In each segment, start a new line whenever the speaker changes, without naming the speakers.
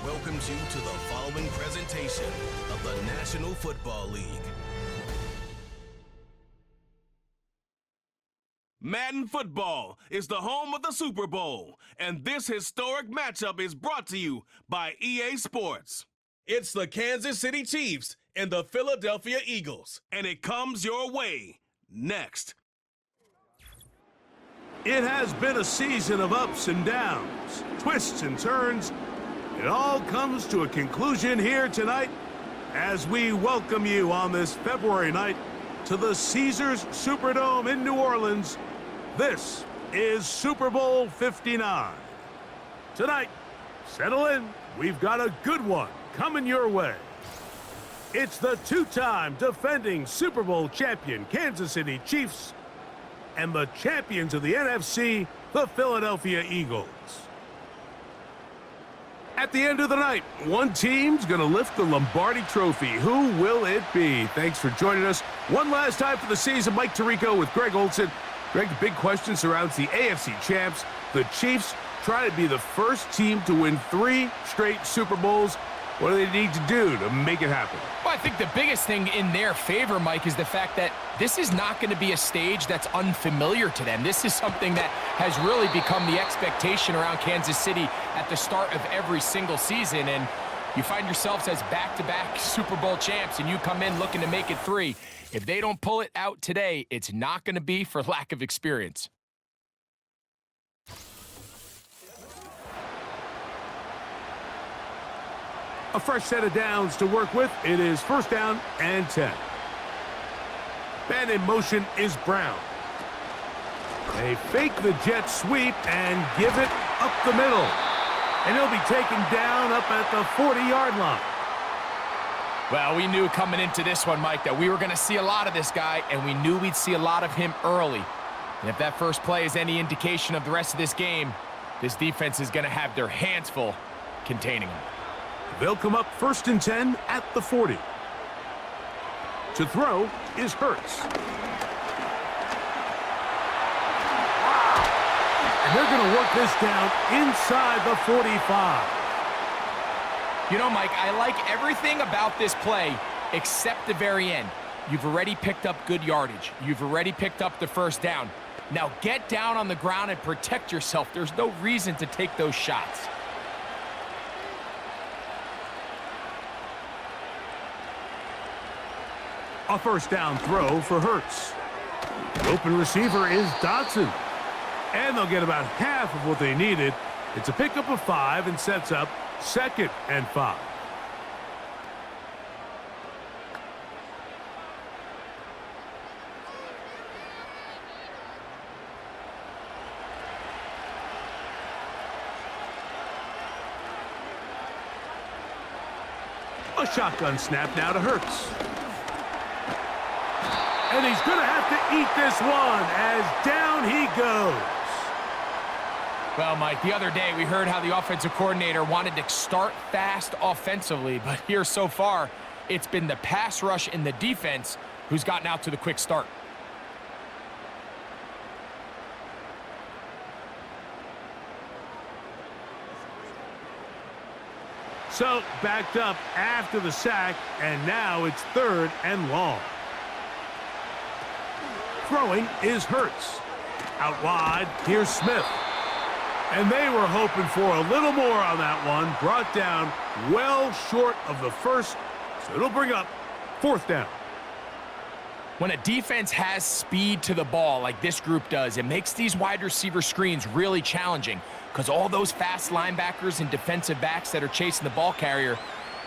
welcomes you to the following presentation of the National Football League. Madden Football is the home of the Super Bowl, and this historic matchup is brought to you by EA Sports. It's the Kansas City Chiefs and the Philadelphia Eagles, and it comes your way next.
It has been a season of ups and downs, twists and turns. It all comes to a conclusion here tonight as we welcome you on this February night to the Caesars Superdome in New Orleans. This is Super Bowl 59. Tonight, settle in. We've got a good one coming your way. It's the two-time defending Super Bowl champion Kansas City Chiefs and the champions of the NFC, the Philadelphia Eagles. At the end of the night, one team's going to lift the Lombardi Trophy. Who will it be? Thanks for joining us one last time for the season. Mike Tirico with Greg Olson. Greg, the big question surrounds the AFC champs. The Chiefs try to be the first team to win 3 straight Super Bowls. What do they need to do to make it happen?
Well, I think the biggest thing in their favor, Mike, is the fact that this is not going to be a stage that's unfamiliar to them. This is something that has really become the expectation around Kansas City at the start of every single season. And you find yourselves as back-to-back Super Bowl champs, and you come in looking to make it 3. If they don't pull it out today, it's not going to be for lack of experience.
A fresh set of downs to work with. It is 1st down and 10. Man in motion is Brown. They fake the jet sweep and give it up the middle. And he'll be taken down up at the 40-yard line.
Well, we knew coming into this one, Mike, that we were going to see a lot of this guy, and we knew we'd see a lot of him early. And if that first play is any indication of the rest of this game, this defense is going to have their hands full containing him.
They'll come up 1st and 10 at the 40. To throw is Hurts. And they're going to work this down inside the 45.
You know, Mike, I like everything about this play except the very end. You've already picked up good yardage. You've already picked up the 1st down. Now get down on the ground and protect yourself. There's no reason to take those shots.
A 1st down throw for Hurts. The open receiver is Dotson. And they'll get about half of what they needed. It's a pickup of 5 and sets up 2nd and 5. A shotgun snap now to Hurts. And he's going to have to eat this one as down he goes.
Well, Mike, the other day we heard how the offensive coordinator wanted to start fast offensively, but here so far, it's been the pass rush and the defense who's gotten out to the quick start.
So, backed up after the sack, and now it's 3rd and long. Throwing is Hurts. Out wide, here's Smith. And they were hoping for a little more on that one. Brought down well short of the 1st, so it'll bring up 4th down.
When a defense has speed to the ball like this group does, it makes these wide receiver screens really challenging because all those fast linebackers and defensive backs that are chasing the ball carrier,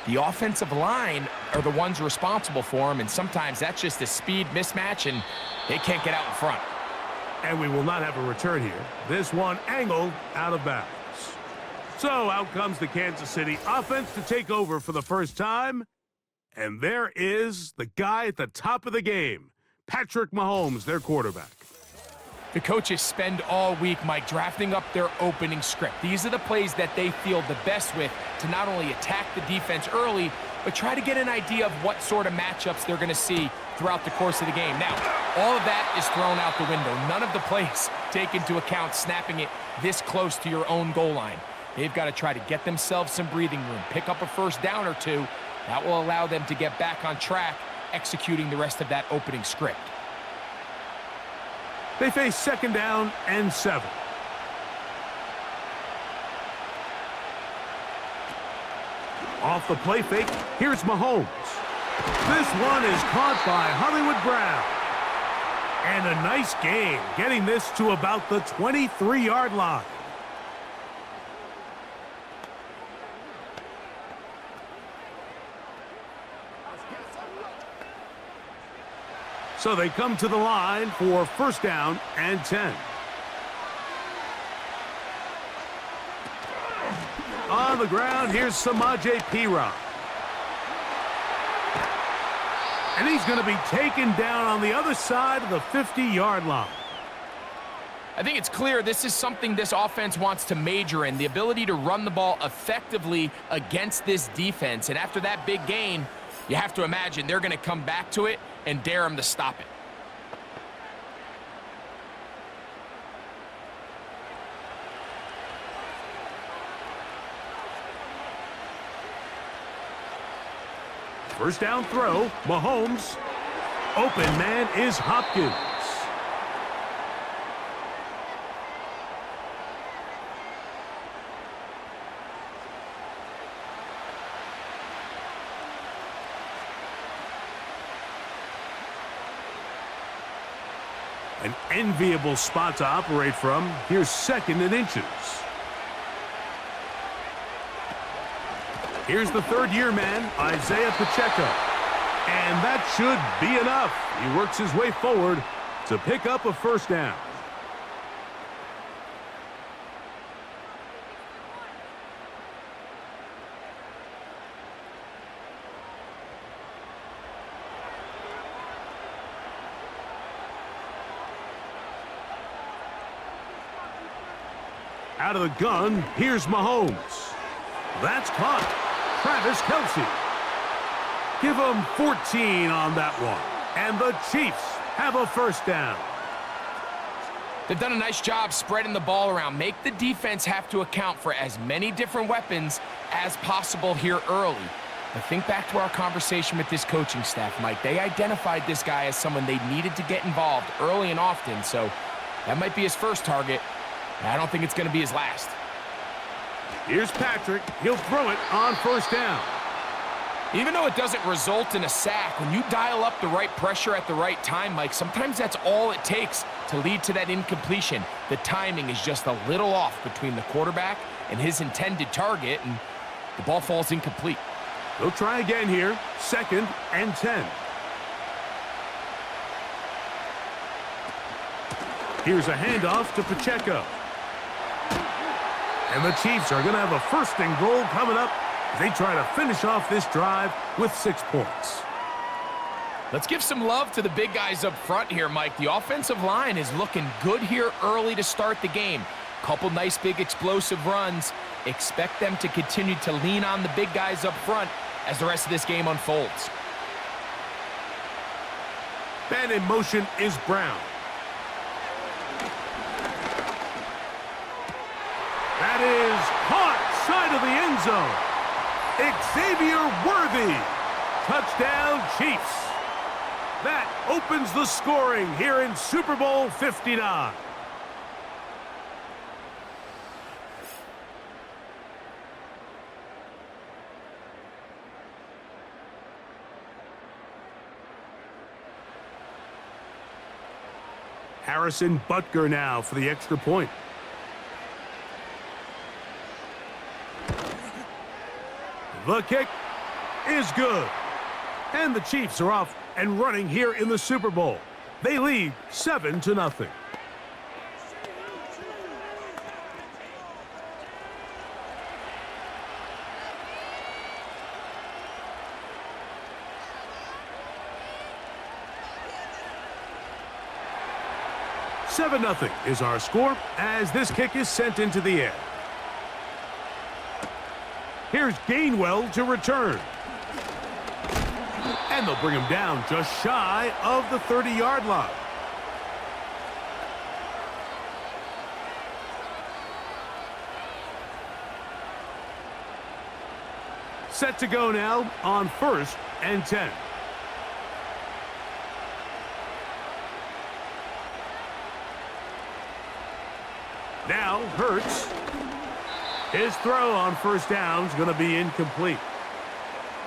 the offensive line are the ones responsible for them, and sometimes that's just a speed mismatch, and they can't get out in front.
And we will not have a return here. This one angled out of bounds. So out comes the Kansas City offense to take over for the first time. And there is the guy at the top of the game, Patrick Mahomes, their quarterback.
The coaches spend all week, Mike, drafting up their opening script. These are the plays that they feel the best with to not only attack the defense early, but try to get an idea of what sort of matchups they're going to see throughout the course of the game. Now, all of that is thrown out the window. None of the plays take into account snapping it this close to your own goal line. They've got to try to get themselves some breathing room, pick up a first down or two. That will allow them to get back on track, executing the rest of that opening script.
They face 2nd down and 7. Off the play fake, here's Mahomes. This one is caught by Hollywood Brown. And a nice gain, getting this to about the 23-yard line. So they come to the line for 1st down and 10. On the ground, here's Samaje Perine. And he's going to be taken down on the other side of the 50-yard line.
I think it's clear this is something this offense wants to major in, the ability to run the ball effectively against this defense. And after that big gain, you have to imagine they're going to come back to it and dare them to stop it.
First down throw, Mahomes. Open man is Hopkins. An enviable spot to operate from. Here's 2nd and inches. Here's the 3rd-year man, Isaiah Pacheco. And that should be enough. He works his way forward to pick up a 1st down. Out of the gun, here's Mahomes. That's caught. Travis Kelce. Give them 14 on that one. And the Chiefs have a 1st down.
They've done a nice job spreading the ball around. Make the defense have to account for as many different weapons as possible here early. But think back to our conversation with this coaching staff, Mike. They identified this guy as someone they needed to get involved early and often. So that might be his first target. I don't think it's going to be his last.
Here's Patrick. He'll throw it on 1st down.
Even though it doesn't result in a sack, when you dial up the right pressure at the right time, Mike, sometimes that's all it takes to lead to that incompletion. The timing is just a little off between the quarterback and his intended target, and the ball falls incomplete.
They'll try again here. 2nd and 10. Here's a handoff to Pacheco. And the Chiefs are going to have a 1st and goal coming up as they try to finish off this drive with 6 points.
Let's give some love to the big guys up front here, Mike. The offensive line is looking good here early to start the game. Couple nice big explosive runs. Expect them to continue to lean on the big guys up front as the rest of this game unfolds.
And in motion is Brown. That is caught side of the end zone. Xavier Worthy. Touchdown, Chiefs. That opens the scoring here in Super Bowl 59. Harrison Butker now for the extra point. The kick is good. And the Chiefs are off and running here in the Super Bowl. They lead 7-0. $7-0 is our score as this kick is sent into the air. Here's Gainwell to return. And they'll bring him down just shy of the 30-yard line. Set to go now on 1st and 10. Now, Hurts. His throw on 1st down is going to be incomplete.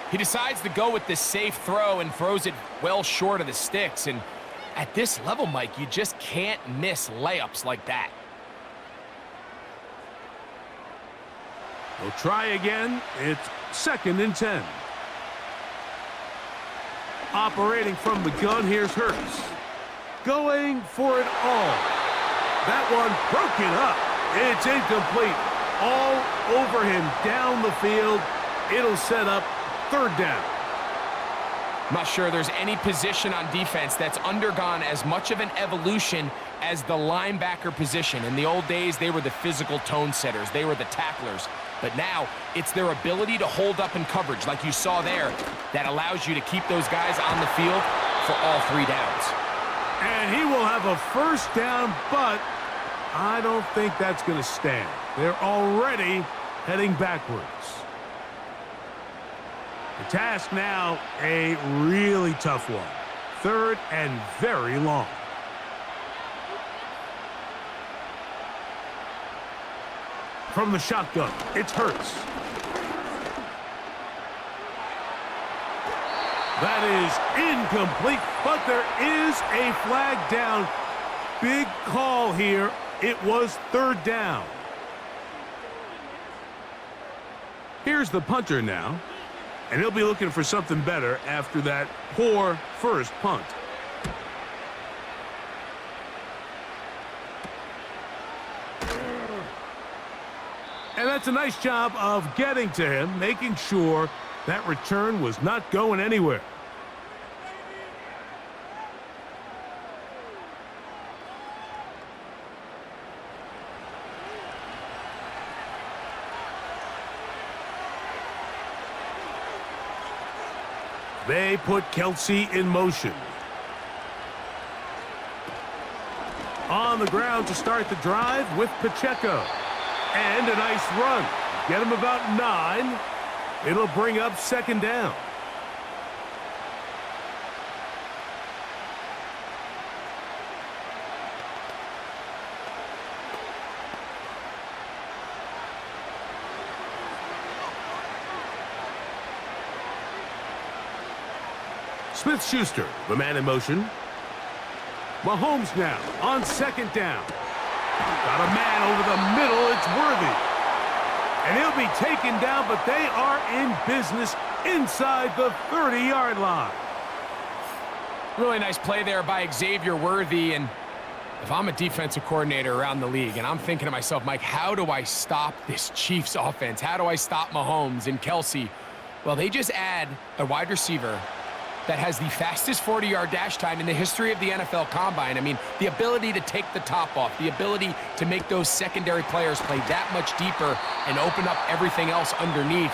He decides to go with the safe throw and throws it well short of the sticks. And at this level, Mike, you just can't miss layups like that.
We'll try again. It's 2nd and 10. Operating from the gun, here's Hurts. Going for it all. That one broken up. It's incomplete. All over him down the field. It'll set up 3rd down.
I'm not sure there's any position on defense that's undergone as much of an evolution as the linebacker position. In the old days, they were the physical tone setters. They were the tacklers. But now, it's their ability to hold up in coverage, like you saw there, that allows you to keep those guys on the field for all 3 downs.
And he will have a 1st down, but I don't think that's going to stand. They're already heading backwards. The task now, a really tough one. 3rd and very long. From the shotgun, it's Hurts. That is incomplete, but there is a flag down. Big call here. It was 3rd down. Here's the punter now, and he'll be looking for something better after that poor first punt. And that's a nice job of getting to him, making sure that return was not going anywhere. They put Kelsey in motion. On the ground to start the drive with Pacheco. And a nice run. Get him about 9. It'll bring up 2nd down. Smith-Schuster, the man in motion. Mahomes now on 2nd down. Got a man over the middle. It's Worthy. And he'll be taken down, but they are in business inside the 30-yard line.
Really nice play there by Xavier Worthy. And if I'm a defensive coordinator around the league, and I'm thinking to myself, Mike, how do I stop this Chiefs offense? How do I stop Mahomes and Kelsey? Well, they just add a wide receiver that has the fastest 40-yard dash time in the history of the NFL Combine. I mean, the ability to take the top off, the ability to make those secondary players play that much deeper and open up everything else underneath.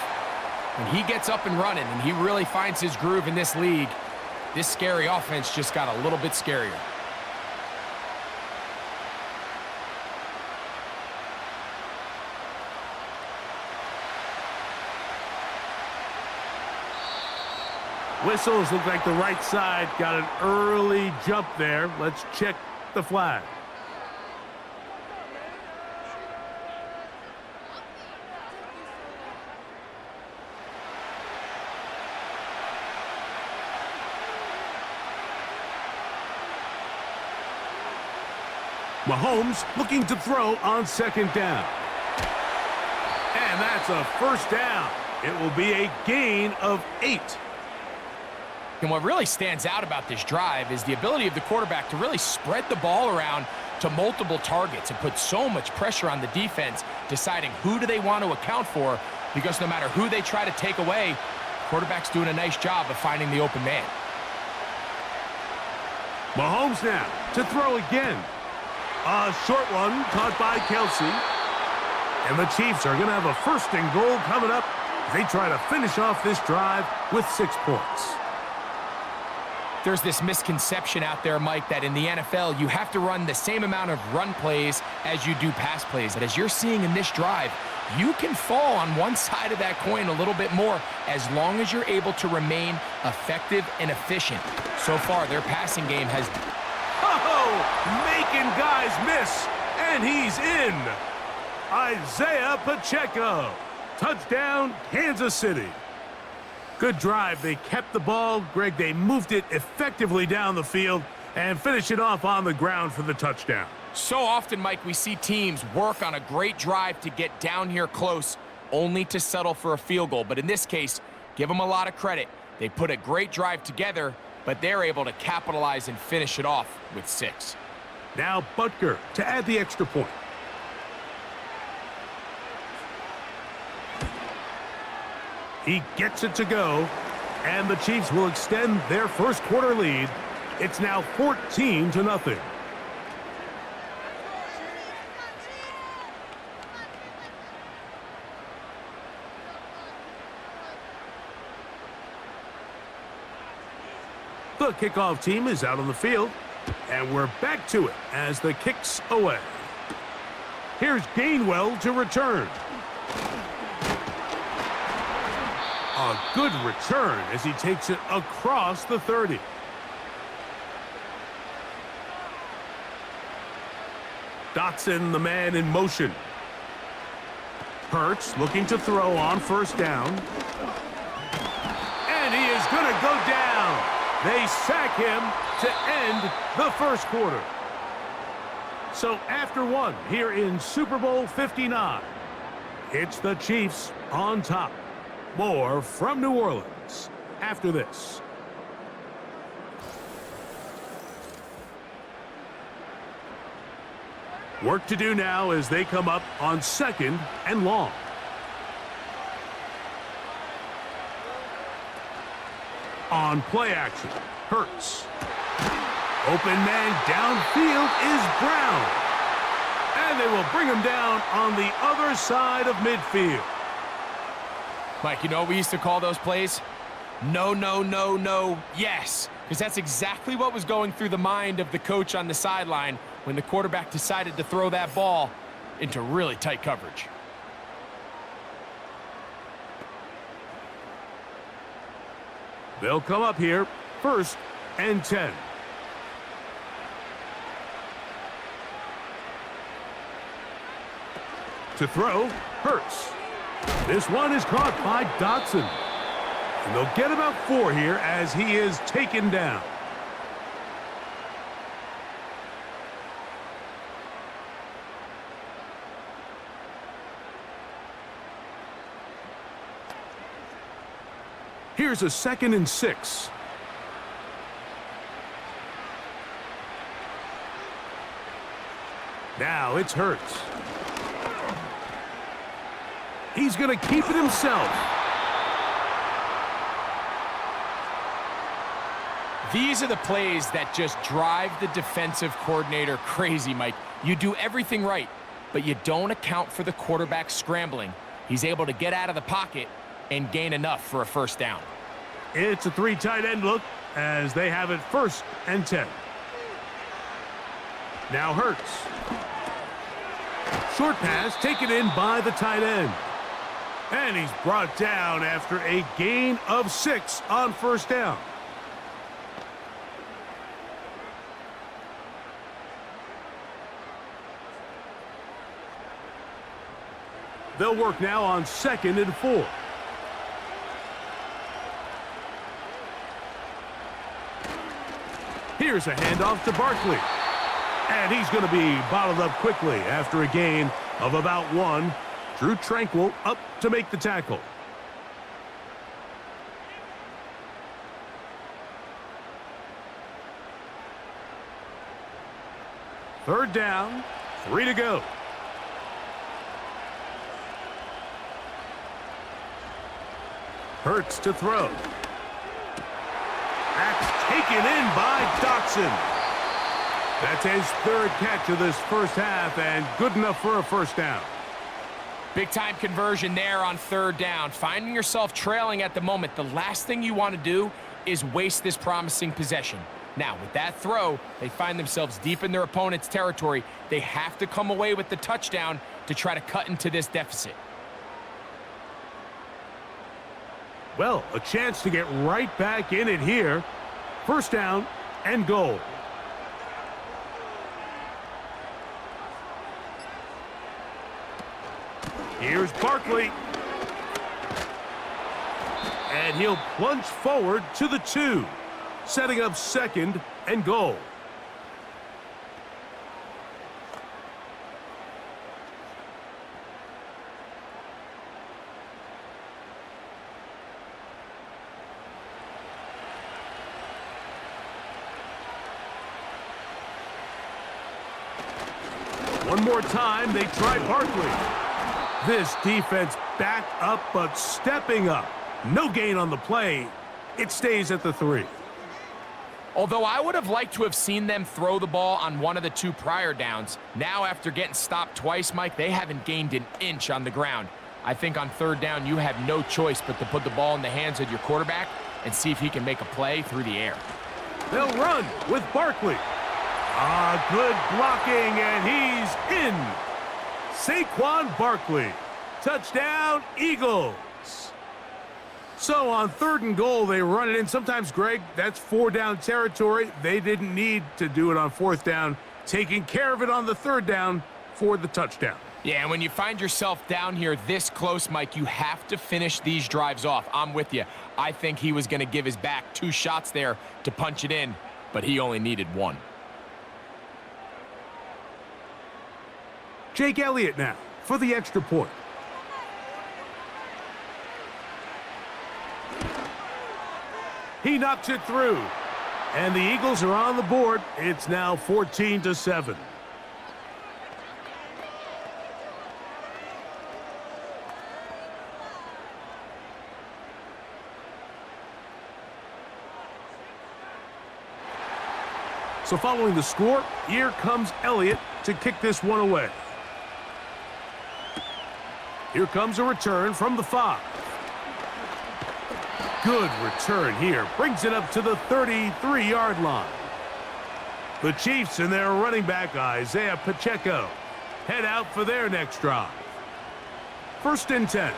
When he gets up and running and he really finds his groove in this league, this scary offense just got a little bit scarier.
Whistles look like the right side got an early jump there. Let's check the flag. Mahomes looking to throw on 2nd down. And that's a 1st down. It will be a gain of 8.
And what really stands out about this drive is the ability of the quarterback to really spread the ball around to multiple targets and put so much pressure on the defense, deciding who do they want to account for, because no matter who they try to take away, quarterback's doing a nice job of finding the open man.
Mahomes now to throw again. A short one caught by Kelsey. And the Chiefs are going to have a 1st and goal coming up as they try to finish off this drive with 6 points.
There's this misconception out there, Mike, that in the NFL, you have to run the same amount of run plays as you do pass plays. And as you're seeing in this drive, you can fall on one side of that coin a little bit more as long as you're able to remain effective and efficient. So far, their passing game has...
Oh, making guys miss, and he's in. Isaiah Pacheco. Touchdown, Kansas City. Good drive. They kept the ball. Greg, they moved it effectively down the field and finished it off on the ground for the touchdown.
So often, Mike, we see teams work on a great drive to get down here close, only to settle for a field goal. But in this case, give them a lot of credit. They put a great drive together, but they're able to capitalize and finish it off with 6.
Now Butker to add the extra point. He gets it to go, and the Chiefs will extend their first quarter lead. It's now 14-0. The kickoff team is out on the field, and we're back to it as the kick's away. Here's Gainwell to return. A good return as he takes it across the 30. Dotson, the man in motion. Hurts looking to throw on first down. And he is going to go down. They sack him to end the first quarter. So after one here in Super Bowl 59, it's the Chiefs on top. More from New Orleans after this. Work to do now as they come up on 2nd and long. On play action, Hurts. Open man downfield is Brown. And they will bring him down on the other side of midfield.
Mike, you know what we used to call those plays? No, no, no, no, yes. Because that's exactly what was going through the mind of the coach on the sideline when the quarterback decided to throw that ball into really tight coverage.
They'll come up here, 1st and 10. To throw, Hurts. This one is caught by Dotson. And they'll get about 4 here as he is taken down. Here's a 2nd and 6. Now it's Hurts. He's going to keep it himself.
These are the plays that just drive the defensive coordinator crazy, Mike. You do everything right, but you don't account for the quarterback scrambling. He's able to get out of the pocket and gain enough for a first down.
It's a 3 tight end look as they have it 1st and 10. Now Hurts. Short pass taken in by the tight end. And he's brought down after a gain of 6 on first down. They'll work now on 2nd and 4. Here's a handoff to Barkley. And he's going to be bottled up quickly after a gain of about 1. Drew Tranquil up to make the tackle. Third down, 3 to go. Hurts to throw. That's taken in by Dotson. That's his 3rd catch of this first half and good enough for a first down.
Big-time conversion there on 3rd down. Finding yourself trailing at the moment, the last thing you want to do is waste this promising possession. Now, with that throw, they find themselves deep in their opponent's territory. They have to come away with the touchdown to try to cut into this deficit.
Well, a chance to get right back in it here. First down and goal. Here's Barkley. And he'll plunge forward to the 2, setting up second and goal. One more time, they try Barkley. This defense back up, but stepping up. No gain on the play. It stays at the 3.
Although I would have liked to have seen them throw the ball on one of the 2 prior downs, now after getting stopped twice, Mike, they haven't gained an inch on the ground. I think on 3rd down, you have no choice but to put the ball in the hands of your quarterback and see if he can make a play through the air.
They'll run with Barkley. Good blocking, and he's in. Saquon Barkley. Touchdown, Eagles. So on 3rd and goal, they run it in. Sometimes, Greg, that's 4-down territory. They didn't need to do it on 4th down. Taking care of it on the 3rd down for the touchdown.
Yeah, and when you find yourself down here this close, Mike, you have to finish these drives off. I'm with you. I think he was going to give his back 2 shots there to punch it in, but he only needed 1.
Jake Elliott now for the extra point. He knocks it through. And the Eagles are on the board. It's now 14-7. So following the score, here comes Elliott to kick this one away. Here comes a return from the 5. Good return here. Brings it up to the 33-yard line. The Chiefs and their running back, Isaiah Pacheco, head out for their next drive. 1st and 10.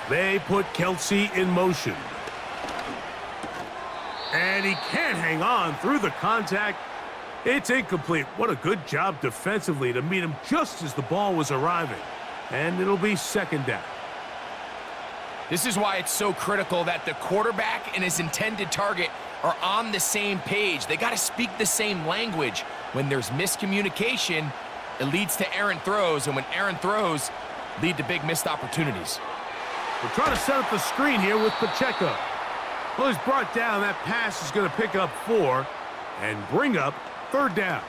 They put Kelsey in motion. And he can't hang on through the contact. It's incomplete. What a good job defensively to meet him just as the ball was arriving. And it'll be 2nd down.
This is why it's so critical that the quarterback and his intended target are on the same page. They got to speak the same language. When there's miscommunication, it leads to errant throws, and when errant throws lead to big missed opportunities.
We're trying to set up the screen here with Pacheco. Well, he's brought down. That pass is going to pick up 4 and bring up 3rd down.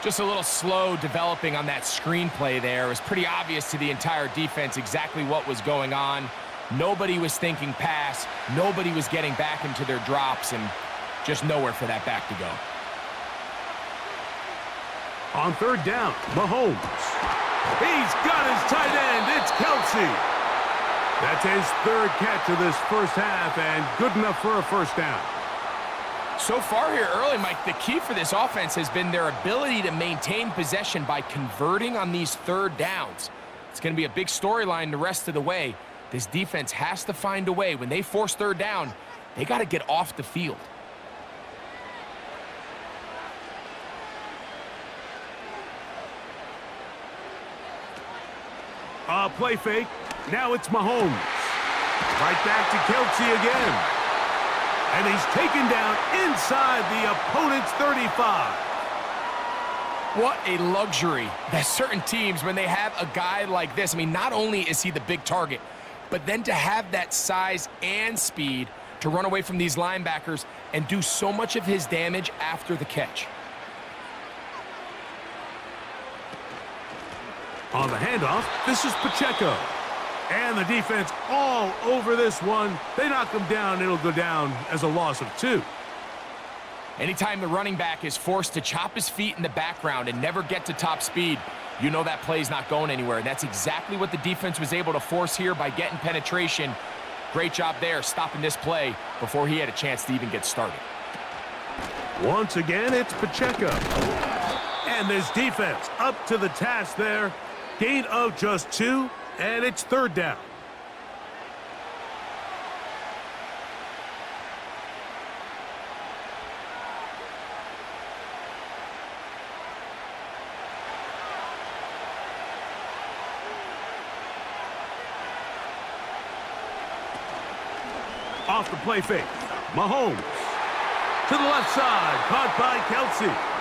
Just a little slow developing on that screenplay there. It was pretty obvious to the entire defense exactly what was going on. Nobody was thinking pass. Nobody was getting back into their drops, and just nowhere for that back to go.
On 3rd down, Mahomes. He's got his tight end. It's Kelsey. That's his 3rd catch of this first half, and good enough for a 1st down.
So far here early, Mike, the key for this offense has been their ability to maintain possession by converting on these 3rd downs. It's going to be a big storyline the rest of the way. This defense has to find a way. When they force 3rd down, they got to get off the field.
Play fake. Now it's Mahomes. Right back to Kelsey again. And he's taken down inside the opponent's 35.
What a luxury that certain teams, when they have a guy like this, I mean, not only is he the big target, but then to have that size and speed to run away from these linebackers and do so much of his damage after the catch.
On the handoff, this is Pacheco. And the defense all over this one. They knock him down. It'll go down as a loss of 2.
Anytime the running back is forced to chop his feet in the background and never get to top speed, you know that play's not going anywhere. And that's exactly what the defense was able to force here by getting penetration. Great job there, stopping this play before he had a chance to even get started.
Once again, it's Pacheco. And this defense up to the task there. Gain of just 2, and it's 3rd down. Off the play fake. Mahomes. To the left side. Caught by Kelsey.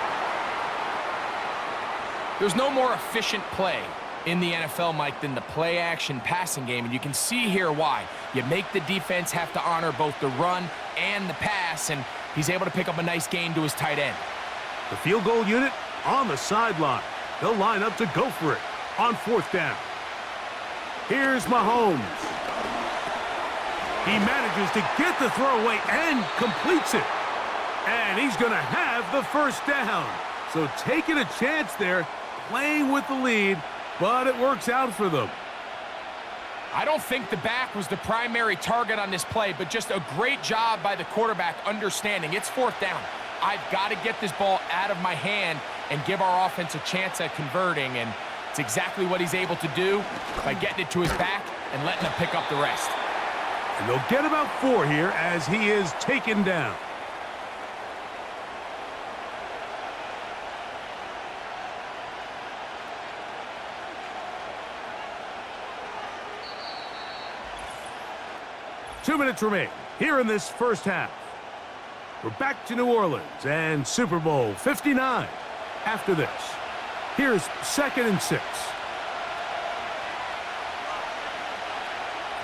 There's no more efficient play in the NFL, Mike, than the play-action passing game, and you can see here why. You make the defense have to honor both the run and the pass, and he's able to pick up a nice gain to his tight end.
The field goal unit on the sideline. They'll line up to go for it on 4th down. Here's Mahomes. He manages to get the throw away and completes it. And he's going to have the 1st down. So taking a chance there, playing with the lead, but it works out for them.
I don't think the back was the primary target on this play, but just a great job by the quarterback understanding it's 4th down. I've got to get this ball out of my hand and give our offense a chance at converting, and it's exactly what he's able to do by getting it to his back and letting him pick up the rest.
And they'll get about 4 here as he is taken down. Two minutes remain here in this first half. We're back to New Orleans and Super Bowl 59 after this. Here's 2nd and 6.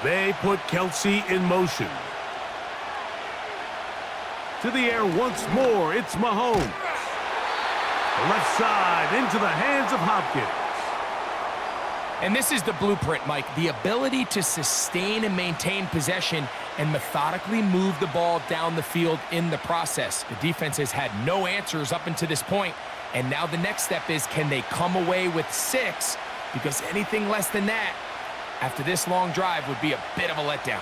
They put Kelsey in motion. To the air once more, it's Mahomes. The left side into the hands of Hopkins.
And this is the blueprint, Mike. The ability to sustain and maintain possession and methodically move the ball down the field in the process. The defense has had no answers up until this point, and now the next step is, can they come away with 6? Because anything less than that after this long drive would be a bit of a letdown.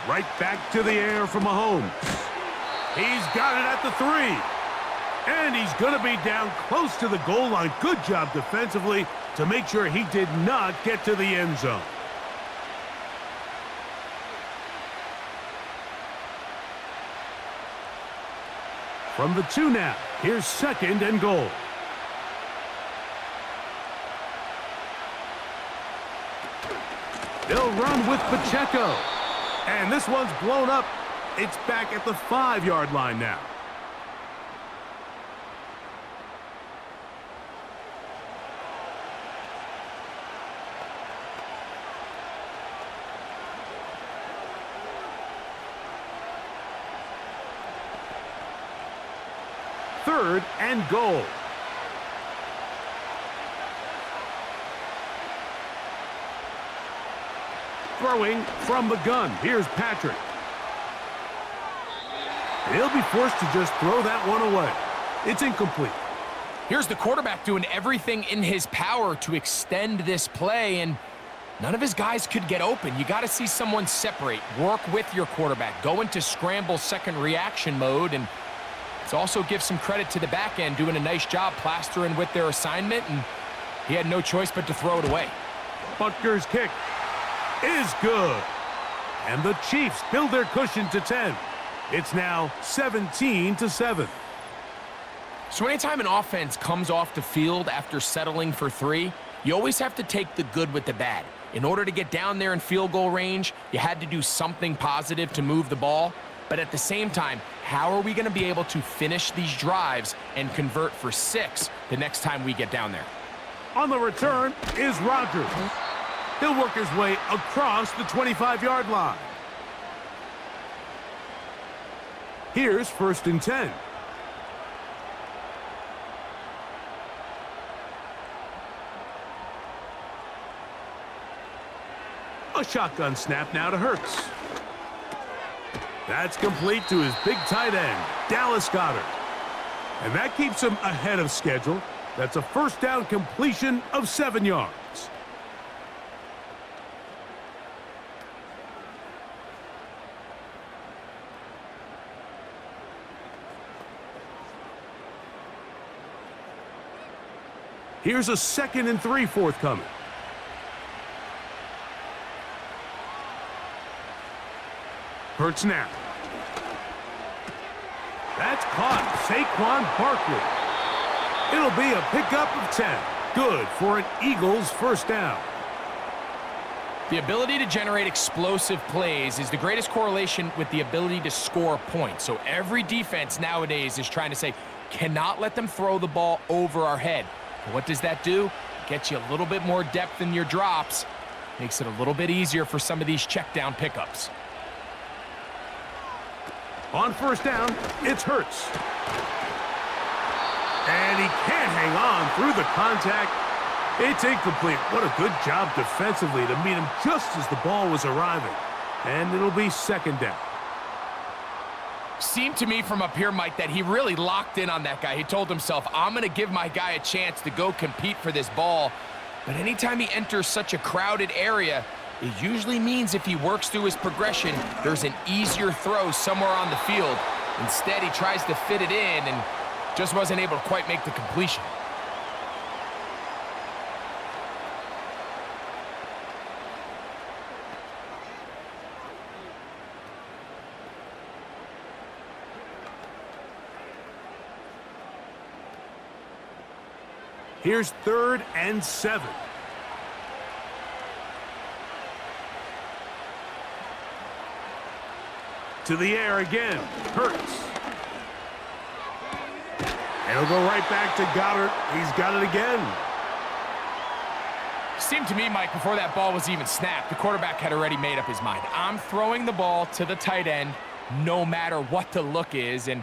Right back to the air for Mahomes. He's got it at the 3. And he's going to be down close to the goal line. Good job defensively to make sure he did not get to the end zone. From the 2 now, here's 2nd and goal. They'll run with Pacheco. And this one's blown up. It's back at the 5-yard line now. Third and goal. Throwing from the gun. Here's Patrick. He'll be forced to just throw that one away. It's incomplete.
Here's the quarterback doing everything in his power to extend this play, and none of his guys could get open. You got to see someone separate, work with your quarterback, go into scramble second reaction mode, and let's also give some credit to the back end doing a nice job plastering with their assignment, and he had no choice but to throw it away.
Butker's kick is good. And the Chiefs build their cushion to 10. It's now 17-7.
So anytime an offense comes off the field after settling for 3, you always have to take the good with the bad. In order to get down there in field goal range, you had to do something positive to move the ball. But at the same time, how are we going to be able to finish these drives and convert for 6 the next time we get down there?
On the return is Rodgers. He'll work his way across the 25-yard line. Here's 1st and 10. A shotgun snap now to Hurts. That's complete to his big tight end, Dallas Goedert. And that keeps him ahead of schedule. That's a 1st down completion of 7 yards. Here's a 2nd and 3 forthcoming. Hurts now. That's caught. Saquon Barkley. It'll be a pickup of 10. Good for an Eagles first down.
The ability to generate explosive plays is the greatest correlation with the ability to score points. So every defense nowadays is trying to say, cannot let them throw the ball over our head. And what does that do? Gets you a little bit more depth in your drops. Makes it a little bit easier for some of these check down pickups.
On first down, it's Hurts. And he can't hang on through the contact. It's incomplete. What a good job defensively to meet him just as the ball was arriving. And it'll be 2nd down.
Seemed to me from up here, Mike, that he really locked in on that guy. He told himself, I'm going to give my guy a chance to go compete for this ball. But anytime he enters such a crowded area, it usually means if he works through his progression, there's an easier throw somewhere on the field. Instead, he tries to fit it in and just wasn't able to quite make the completion.
Here's 3rd and 7. To the air again. Hurts. And he'll go right back to Goddard. He's got it again.
Seemed to me, Mike, before that ball was even snapped, the quarterback had already made up his mind. I'm throwing the ball to the tight end no matter what the look is. And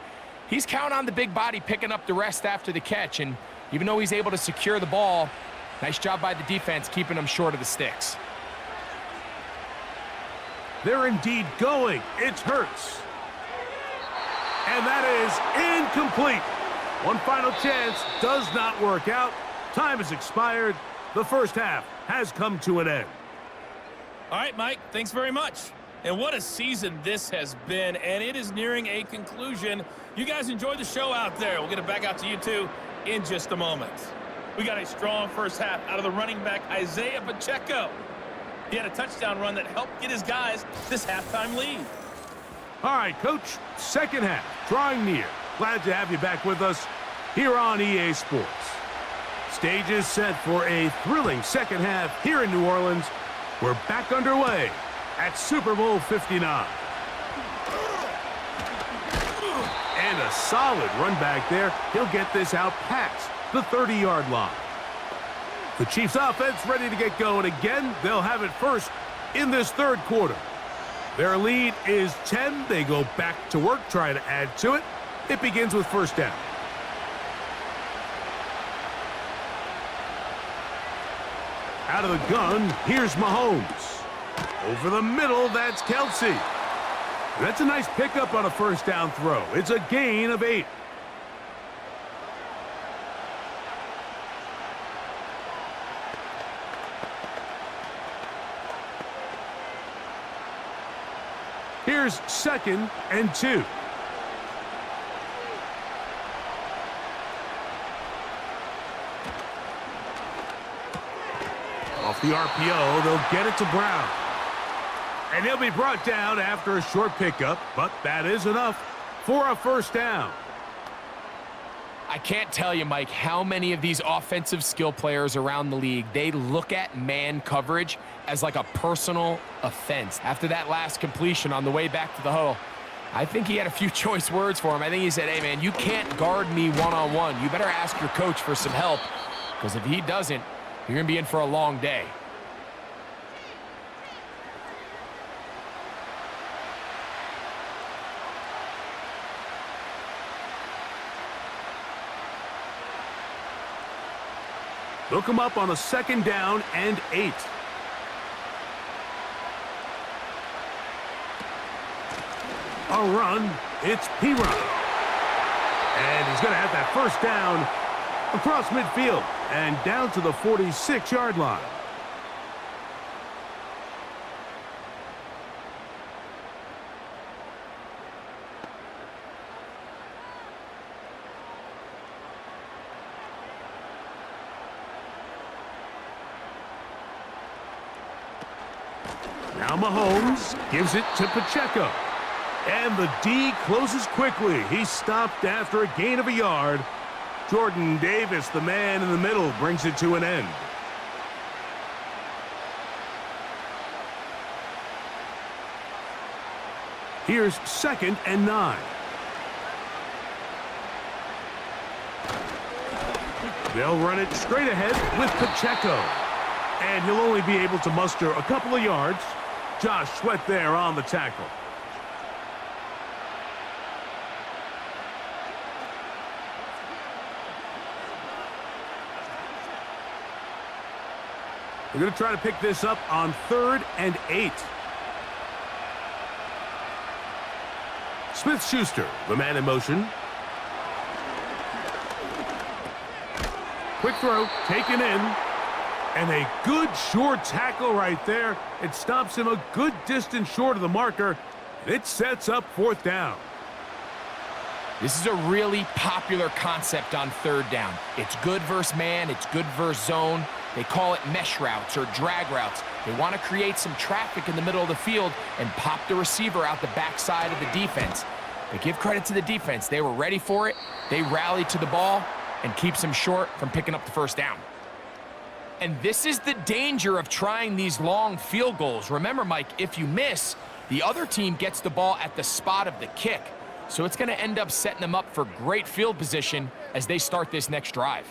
he's counting on the big body picking up the rest after the catch. And even though he's able to secure the ball, nice job by the defense keeping him short of the sticks.
They're indeed going. It's Hurts. And that is incomplete. One final chance does not work out. Time has expired. The first half has come to an end.
All right, Mike, thanks very much. And what a season this has been, and it is nearing a conclusion. You guys enjoy the show out there. We'll get it back out to you, too, in just a moment. We got a strong first half out of the running back, Isaiah Pacheco. He had a touchdown run that helped get his guys this halftime lead.
All right, Coach, second half, drawing near. Glad to have you back with us here on EA Sports. Stage is set for a thrilling second half here in New Orleans. We're back underway at Super Bowl 59. And a solid run back there. He'll get this out past the 30-yard line. The Chiefs offense ready to get going again. They'll have it first in this third quarter. Their lead is 10. They go back to work, try to add to it. It begins with first down. Out of the gun, here's Mahomes. Over the middle, that's Kelsey. That's a nice pickup on a first down throw. It's a gain of 8. Here's 2nd and 2. Off the RPO, they'll get it to Brown. And he'll be brought down after a short pickup, but that is enough for a first down.
I can't tell you, Mike, how many of these offensive skill players around the league, they look at man coverage as like a personal offense. After that last completion on the way back to the huddle, I think he had a few choice words for him. I think he said, hey, man, you can't guard me one-on-one. You better ask your coach for some help, because if he doesn't, you're going to be in for a long day.
They'll come up on a 2nd down and 8. A run. It's P-Run. And he's going to have that first down across midfield and down to the 46-yard line. Now Mahomes gives it to Pacheco. And the D closes quickly. He's stopped after a gain of a yard. Jordan Davis, the man in the middle, brings it to an end. Here's 2nd and 9. They'll run it straight ahead with Pacheco. And he'll only be able to muster a couple of yards. Josh Sweat there on the tackle. We're going to try to pick this up on 3rd and 8. Smith-Schuster, the man in motion. Quick throw, taken in. And a good short tackle right there. It stops him a good distance short of the marker. And it sets up 4th down.
This is a really popular concept on 3rd down. It's good versus man, it's good versus zone. They call it mesh routes or drag routes. They want to create some traffic in the middle of the field and pop the receiver out the backside of the defense. But give credit to the defense. They were ready for it. They rallied to the ball and keeps them short from picking up the 1st down. And this is the danger of trying these long field goals. Remember, Mike, if you miss, the other team gets the ball at the spot of the kick. So it's going to end up setting them up for great field position as they start this next drive.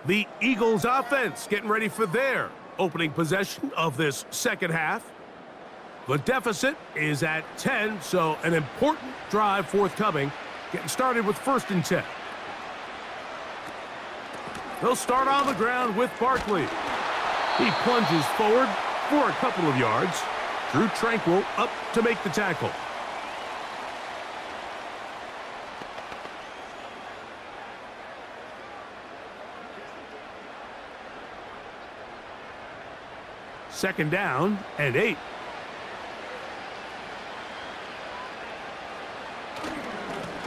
The Eagles offense getting ready for their opening possession of this 2nd half. The deficit is at 10, so an important drive forthcoming. Getting started with 1st and 10. They'll start on the ground with Barkley. He plunges forward for a couple of yards. Drew Tranquil up to make the tackle. Second down and 8.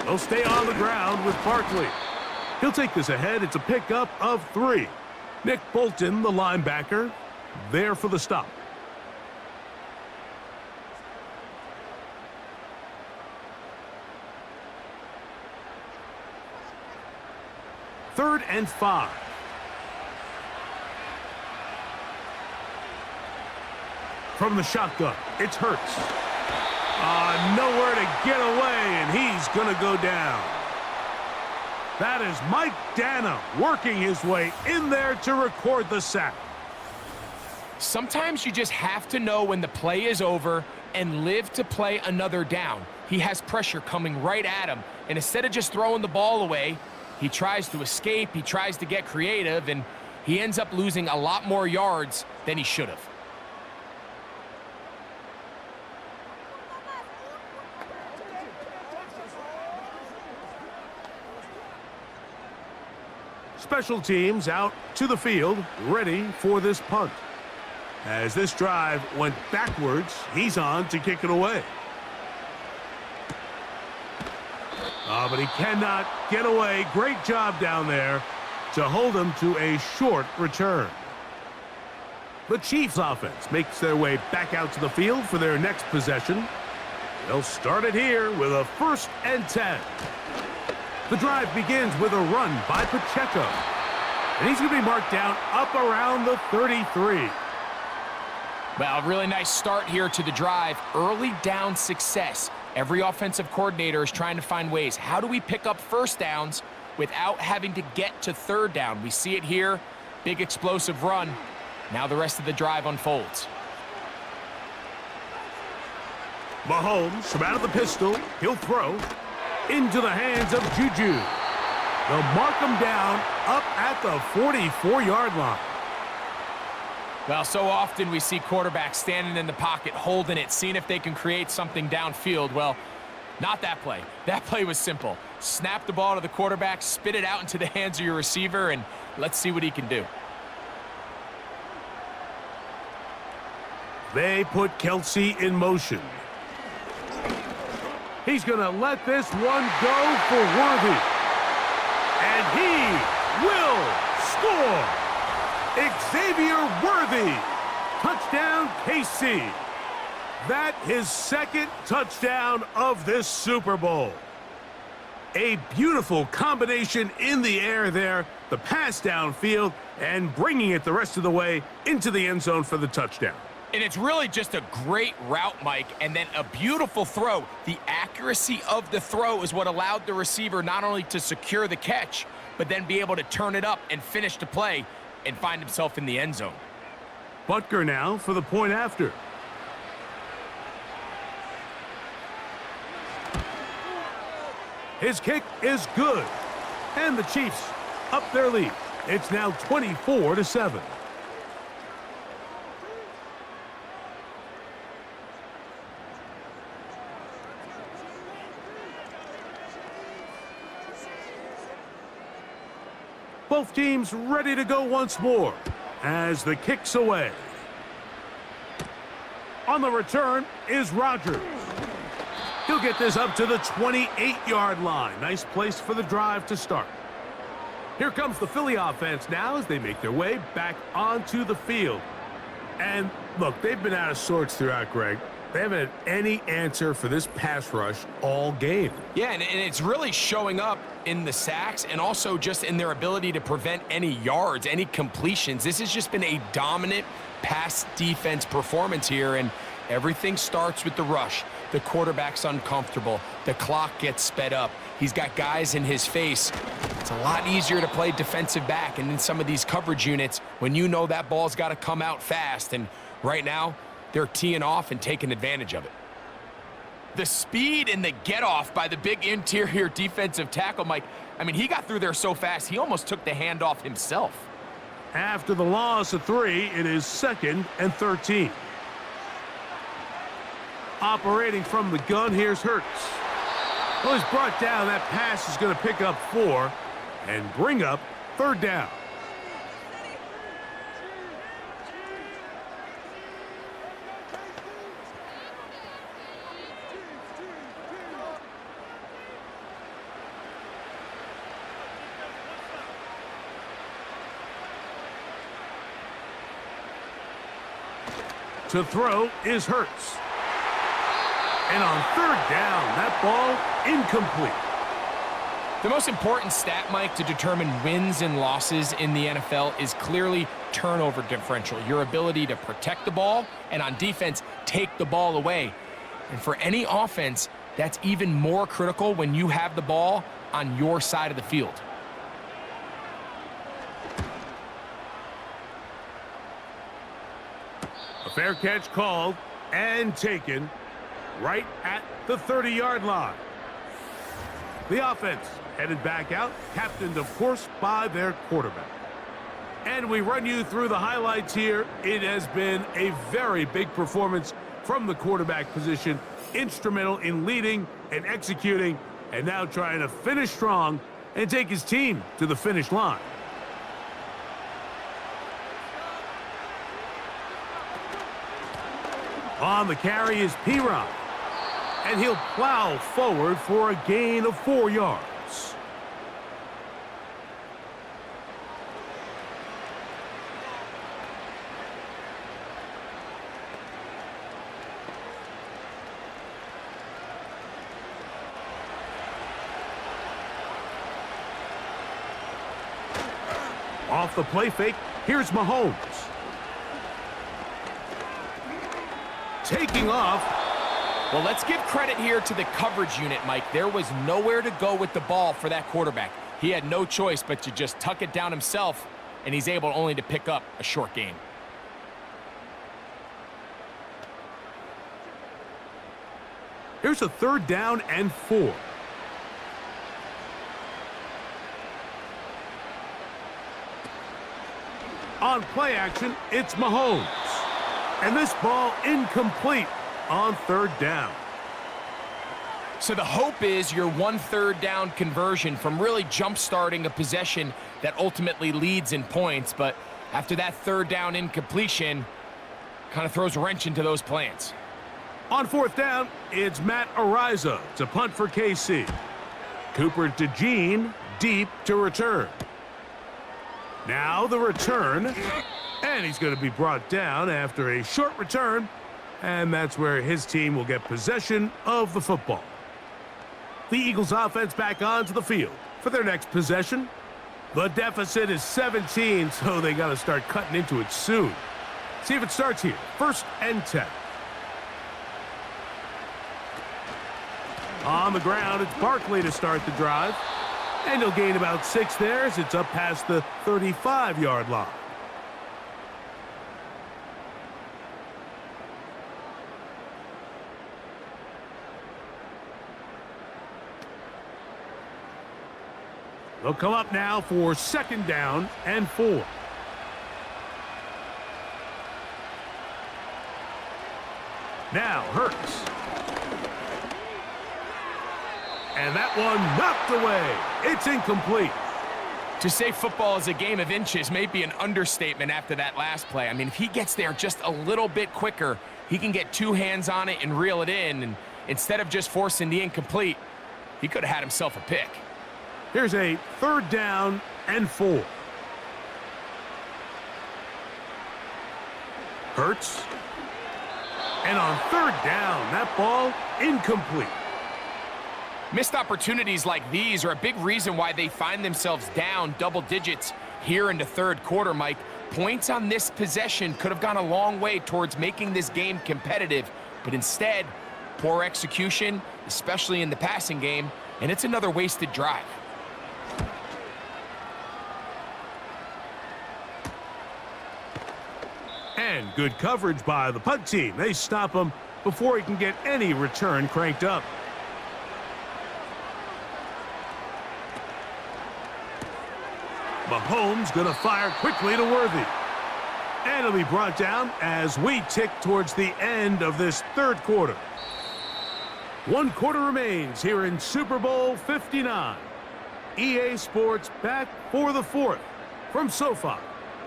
They'll stay on the ground with Barkley. He'll take this ahead. It's a pickup of 3. Nick Bolton, the linebacker, there for the stop. Third and 5. From the shotgun, it's Hurts. Nowhere to get away, and he's going to go down. That is Mike Dana working his way in there to record the sack.
Sometimes you just have to know when the play is over and live to play another down. He has pressure coming right at him, and instead of just throwing the ball away, he tries to escape, he tries to get creative, and he ends up losing a lot more yards than he should have.
Special teams out to the field, ready for this punt. As this drive went backwards, he's on to kick it away. But he cannot get away. Great job down there to hold him to a short return. The Chiefs offense makes their way back out to the field for their next possession. They'll start it here with a 1st and 10. The drive begins with a run by Pacheco. And he's going to be marked down up around the 33.
Well, a really nice start here to the drive. Early down success. Every offensive coordinator is trying to find ways. How do we pick up 1st downs without having to get to 3rd down? We see it here. Big explosive run. Now the rest of the drive unfolds.
Mahomes from out of the pistol. He'll throw into the hands of Juju. They'll mark him down up at the 44-yard line.
Well, so often we see quarterbacks standing in the pocket, holding it, seeing if they can create something downfield. Well, not that play. That play was simple. Snap the ball to the quarterback, spit it out into the hands of your receiver, and let's see what he can do.
They put Kelsey in motion. He's going to let this one go for Worthy. And he will score. Xavier Worthy. Touchdown, KC. that his second touchdown of this Super Bowl. A beautiful combination in the air there, the pass downfield, and bringing it the rest of the way into the end zone for the touchdown.
And it's really just a great route, Mike, and then a beautiful throw. The accuracy of the throw is what allowed the receiver not only to secure the catch, but then be able to turn it up and finish the play and find himself in the end zone.
Butker now for the point after. His kick is good. And the Chiefs up their lead. It's now 24-7. Both teams ready to go once more as the kick's away. On the return is Rodgers. He'll get this up to the 28-yard line. Nice place for the drive to start. Here comes the Philly offense now as they make their way back onto the field. And look, they've been out of sorts throughout, Greg. They haven't had any answer for this pass rush all game.
Yeah, and it's really showing up in the sacks and also just in their ability to prevent any yards, any completions. This has just been a dominant pass defense performance here, and everything starts with the rush. The quarterback's uncomfortable. The clock gets sped up. He's got guys in his face. It's a lot easier to play defensive back, and in some of these coverage units, when you know that ball's got to come out fast, and right now, they're teeing off and taking advantage of it. The speed and the get-off by the big interior defensive tackle, Mike, I mean, he got through there so fast, he almost took the handoff himself.
After the loss of 3, it is 2nd and 13. Operating from the gun, here's Hurts. Well, he's brought down. That pass is going to pick up 4 and bring up 3rd down. To throw is Hurts. And on 3rd down, that ball incomplete.
The most important stat, Mike, to determine wins and losses in the NFL is clearly turnover differential, your ability to protect the ball and on defense, take the ball away. And for any offense, that's even more critical when you have the ball on your side of the field.
A fair catch called and taken right at the 30-yard line. The offense headed back out, captained, of course, by their quarterback. And we run you through the highlights here. It has been a very big performance from the quarterback position, instrumental in leading and executing, and now trying to finish strong and take his team to the finish line. On the carry is P-Ron, and he'll plow forward for a gain of 4 yards. Off the play fake, here's Mahomes. Taking off.
Well, let's give credit here to the coverage unit, Mike. There was nowhere to go with the ball for that quarterback. He had no choice but to just tuck it down himself, and he's able only to pick up a short gain.
Here's a 3rd down and 4. On play action, it's Mahomes. And this ball incomplete on 3rd down.
So the hope is your 1 3rd down conversion from really jump-starting a possession that ultimately leads in points. But after that 3rd down incompletion, kind of throws a wrench into those plans.
On 4th down, it's Matt Ariza to punt for KC. Cooper to Gene, deep to return. Now the return. And he's going to be brought down after a short return And that's where his team will get possession of the football. The Eagles offense back onto the field for their next possession. The deficit is 17, so they got to start cutting into it soon. See if it starts here. 1st and 10. On the ground, it's Barkley to start the drive. And he'll gain about 6 there as it's up past the 35-yard line. They'll come up now for 2nd down and 4. Now Hurts. And that one knocked away. It's incomplete.
To say football is a game of inches may be an understatement after that last play. I mean, if he gets there just a little bit quicker, he can get 2 hands on it and reel it in. And instead of just forcing the incomplete, he could have had himself a pick.
Here's a 3rd down and 4. Hurts. And on 3rd down, that ball incomplete.
Missed opportunities like these are a big reason why they find themselves down double digits here in the 3rd quarter, Mike. Points on this possession could have gone a long way towards making this game competitive, but instead, poor execution, especially in the passing game, and it's another wasted drive.
And good coverage by the punt team. They stop him before he can get any return cranked up. Mahomes going to fire quickly to Worthy. And it'll be brought down as we tick towards the end of this 3rd quarter. 1 quarter remains here in Super Bowl 59. EA Sports back for the 4th from SoFi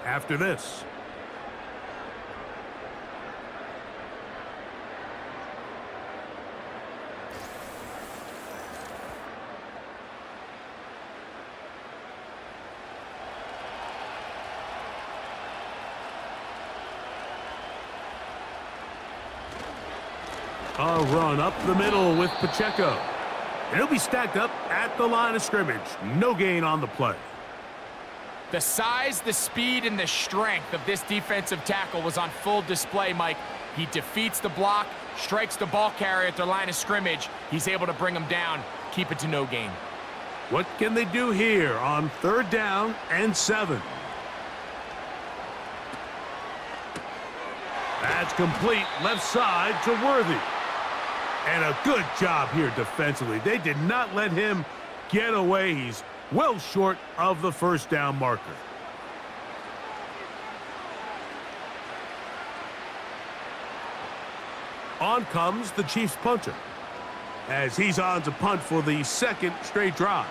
after this. A run up the middle with Pacheco. And he'll be stacked up at the line of scrimmage. No gain on the play.
The size, the speed, and the strength of this defensive tackle was on full display, Mike. He defeats the block, strikes the ball carrier at the line of scrimmage. He's able to bring him down, keep it to no gain.
What can they do here on 3rd down and 7? That's complete left side to Worthy. And a good job here defensively. They did not let him get away. He's well short of the 1st down marker. On comes the Chiefs punter as he's on to punt for the 2nd straight drive.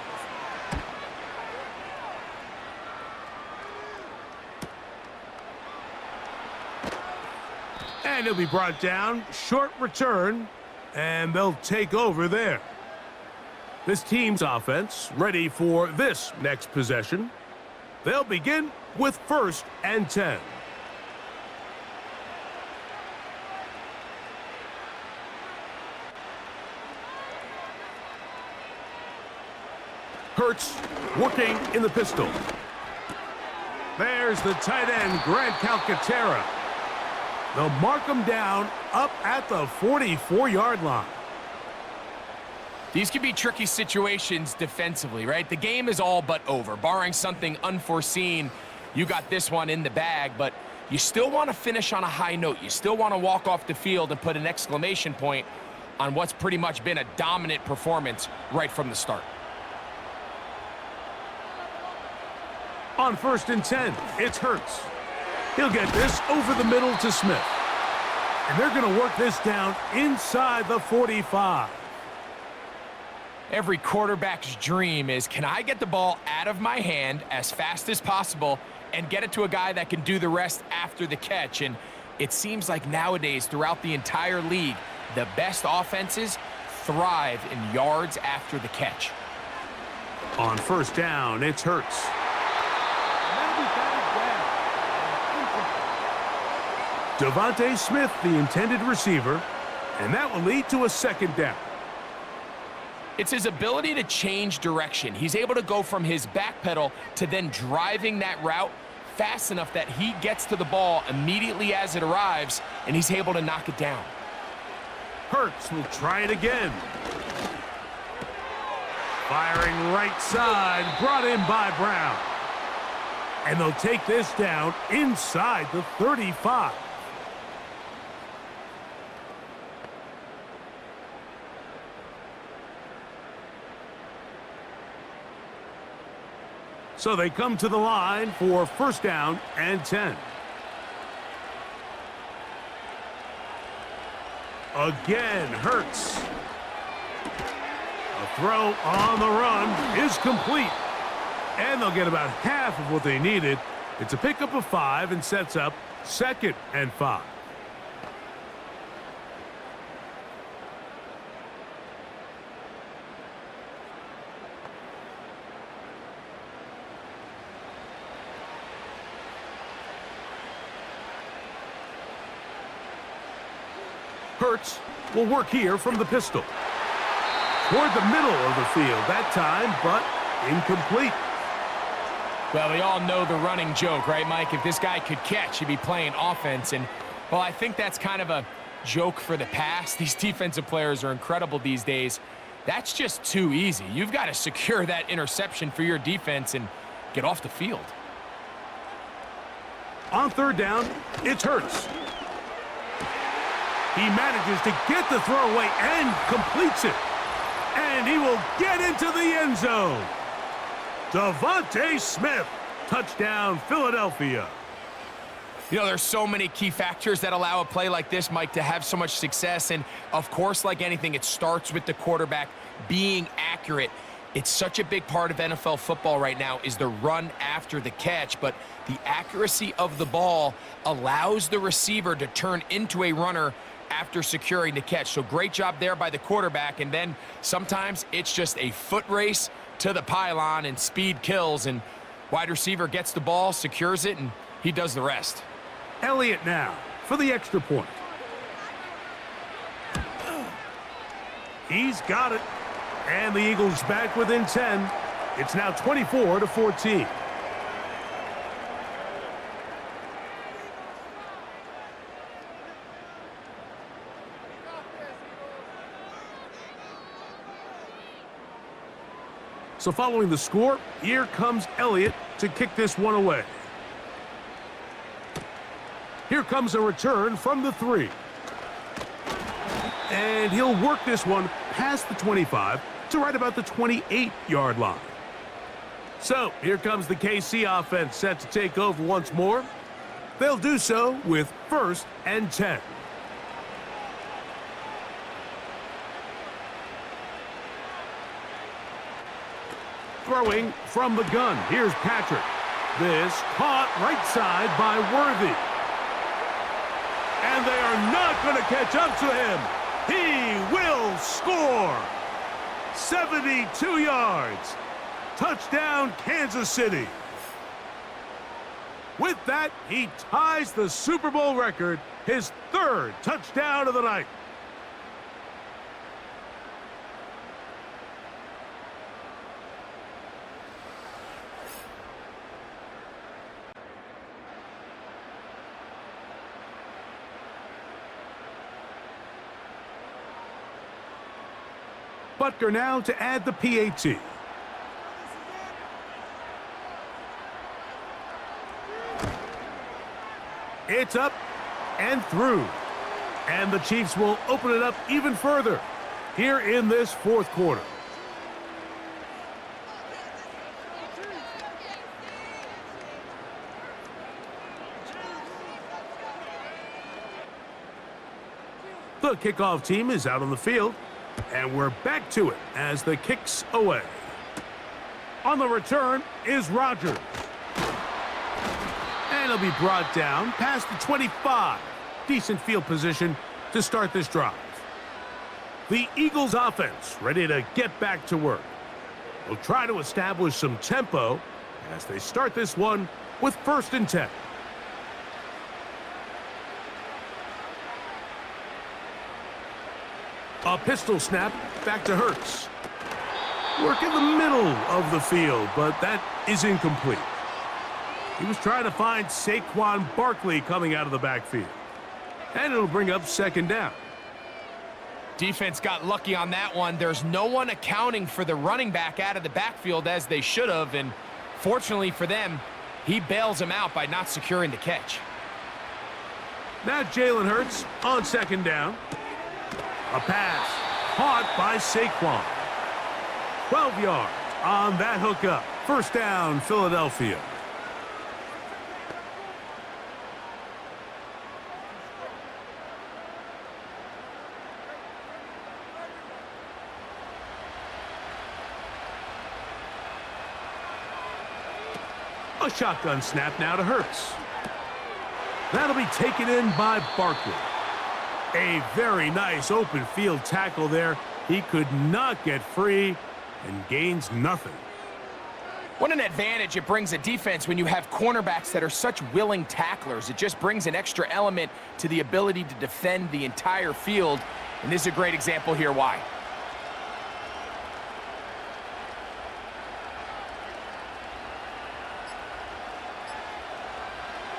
And he'll be brought down. Short return. And they'll take over there. This team's offense ready for this next possession. They'll begin with 1st and 10. Hurts working in the pistol. There's the tight end, Grant Calcaterra. They'll mark him down up at the 44-yard line.
These can be tricky situations defensively, right? The game is all but over. Barring something unforeseen, you got this one in the bag, but you still want to finish on a high note. You still want to walk off the field and put an exclamation point on what's pretty much been a dominant performance right from the start.
On 1st and 10, it's Hurts. He'll get this over the middle to Smith. And they're going to work this down inside the 45.
Every quarterback's dream is, can I get the ball out of my hand as fast as possible and get it to a guy that can do the rest after the catch? And it seems like nowadays, throughout the entire league, the best offenses thrive in yards after the catch.
On 1st down, it's Hurts. Devontae Smith, the intended receiver, and that will lead to a second down.
It's his ability to change direction. He's able to go from his back pedal to then driving that route fast enough that he gets to the ball immediately as it arrives, and he's able to knock it down.
Hurts will try it again. Firing right side, brought in by Brown. And they'll take this down inside the 35. So they come to the line for first down and 10. Again, Hurts. A throw on the run is complete. And they'll get about half of what they needed. It's a pickup of 5 and sets up 2nd and 5. Hurts will work here from the pistol. Toward the middle of the field that time, but incomplete.
Well, we all know the running joke, right, Mike? If this guy could catch, he'd be playing offense. And, well, I think that's kind of a joke for the past. These defensive players are incredible these days. That's just too easy. You've got to secure that interception for your defense and get off the field.
On third down, it's Hurts. He manages to get the throw away and completes it. And he will get into the end zone. Devontae Smith, touchdown Philadelphia.
You know, there's so many key factors that allow a play like this, Mike, to have so much success. And, of course, like anything, it starts with the quarterback being accurate. It's such a big part of NFL football right now is the run after the catch. But the accuracy of the ball allows the receiver to turn into a runner after securing the catch. So great job there by the quarterback. And then sometimes it's just a foot race to the pylon and speed kills. And wide receiver gets the ball, secures it, and he does the rest.
Elliott now for the extra point. He's got it. And the Eagles back within 10. It's now 24-14. So following the score, here comes Elliott to kick this one away. Here comes a return from the 3. And he'll work this one past the 25 to right about the 28-yard line. So here comes the KC offense set to take over once more. They'll do so with 1st and 10. Throwing from the gun. Here's Patrick. This caught right side by Worthy. And they are not going to catch up to him. He will score. 72 yards. Touchdown, Kansas City. With that, he ties the Super Bowl record, his 3rd touchdown of the night. Butker now to add the PAT. It's up and through. And the Chiefs will open it up even further here in this 4th quarter. The kickoff team is out on the field. And we're back to it as the kick's away. On the return is Rodgers. And he'll be brought down past the 25. Decent field position to start this drive. The Eagles offense ready to get back to work. They'll try to establish some tempo as they start this one with 1st and 10. A pistol snap back to Hurts. Work in the middle of the field, but that is incomplete. He was trying to find Saquon Barkley coming out of the backfield. And it'll bring up second down.
Defense got lucky on that one. There's no one accounting for the running back out of the backfield as they should have, and fortunately for them, he bails him out by not securing the catch.
Now Jalen Hurts on second down. A pass caught by Saquon. 12 yards on that hookup. First down, Philadelphia. A shotgun snap now to Hurts. That'll be taken in by Barkley. A very nice open field tackle there. He could not get free and gains nothing.
What an advantage it brings a defense when you have cornerbacks that are such willing tacklers. It just brings an extra element to the ability to defend the entire field. And this is a great example here why.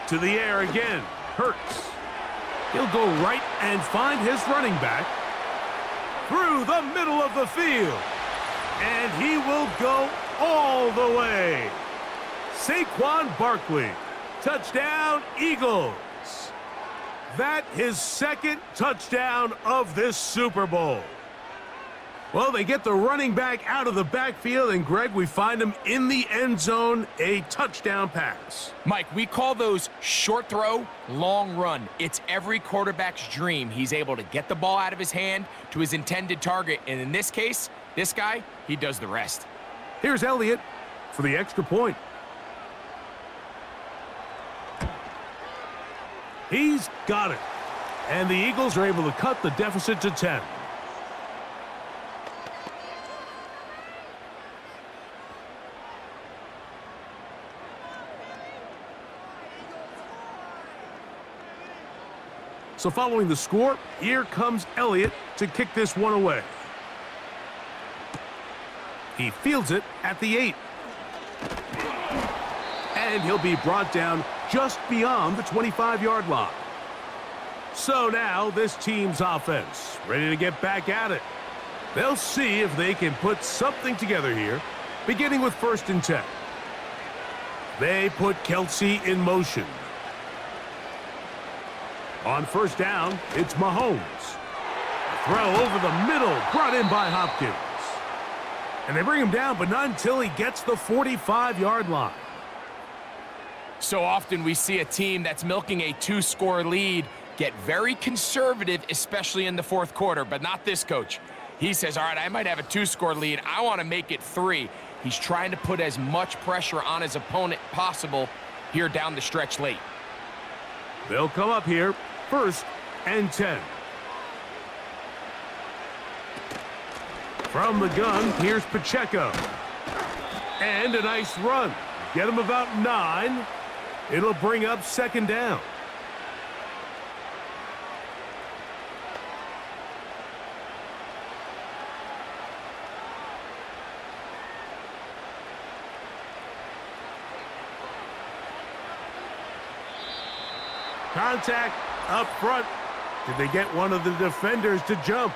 To the air again, Hurts. He'll go right and find his running back through the middle of the field. And he will go all the way. Saquon Barkley, touchdown Eagles. That his second touchdown of this Super Bowl. Well, they get the running back out of the backfield, and Greg, we find him in the end zone, a touchdown pass.
Mike, we call those short throw, long run. It's every quarterback's dream. He's able to get the ball out of his hand to his intended target, and in this case, this guy, he does the rest.
Here's Elliott for the extra point. He's got it, and the Eagles are able to cut the deficit to 10. So following the score, here comes Elliott to kick this one away. He fields it at the 8. And he'll be brought down just beyond the 25-yard line. So now this team's offense ready to get back at it. They'll see if they can put something together here, beginning with 1st and 10. They put Kelce in motion. On 1st down, it's Mahomes. Throw over the middle, brought in by Hopkins. And they bring him down, but not until he gets the 45-yard line.
So often we see a team that's milking a 2-score lead get very conservative, especially in the 4th quarter, but not this coach. He says, all right, I might have a 2-score lead. I want to make it 3. He's trying to put as much pressure on his opponent possible here down the stretch late.
They'll come up here, 1st and 10. From the gun, here's Pacheco. And a nice run. Get him about 9. It'll bring up 2nd down. Contact up front. Did they get one of the defenders to jump?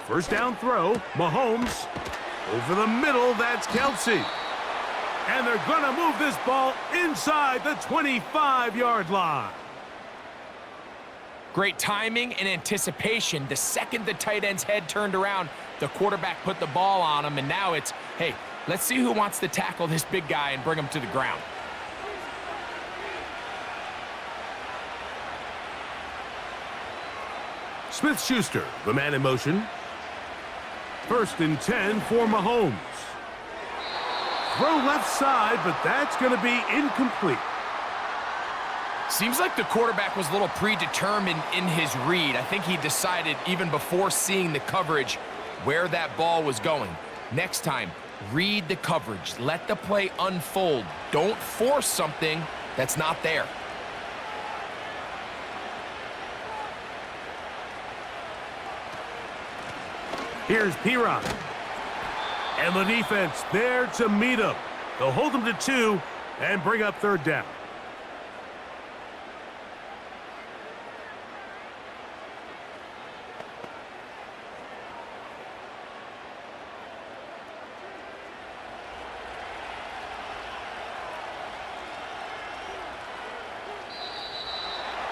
First down throw, Mahomes. Over the middle, that's Kelce. And they're going to move this ball inside the 25-yard line.
Great timing and anticipation. The second the tight end's head turned around, the quarterback put the ball on him, and now it's, hey, let's see who wants to tackle this big guy and bring him to the ground.
Smith-Schuster, the man in motion. 1st and 10 for Mahomes. Throw left side, but that's going to be incomplete.
Seems like the quarterback was a little predetermined in his read. I think he decided even before seeing the coverage where that ball was going. Next time, read the coverage. Let the play unfold. Don't force something that's not there.
Here's Piron. And the defense there to meet him. They'll hold him to 2 and bring up 3rd down.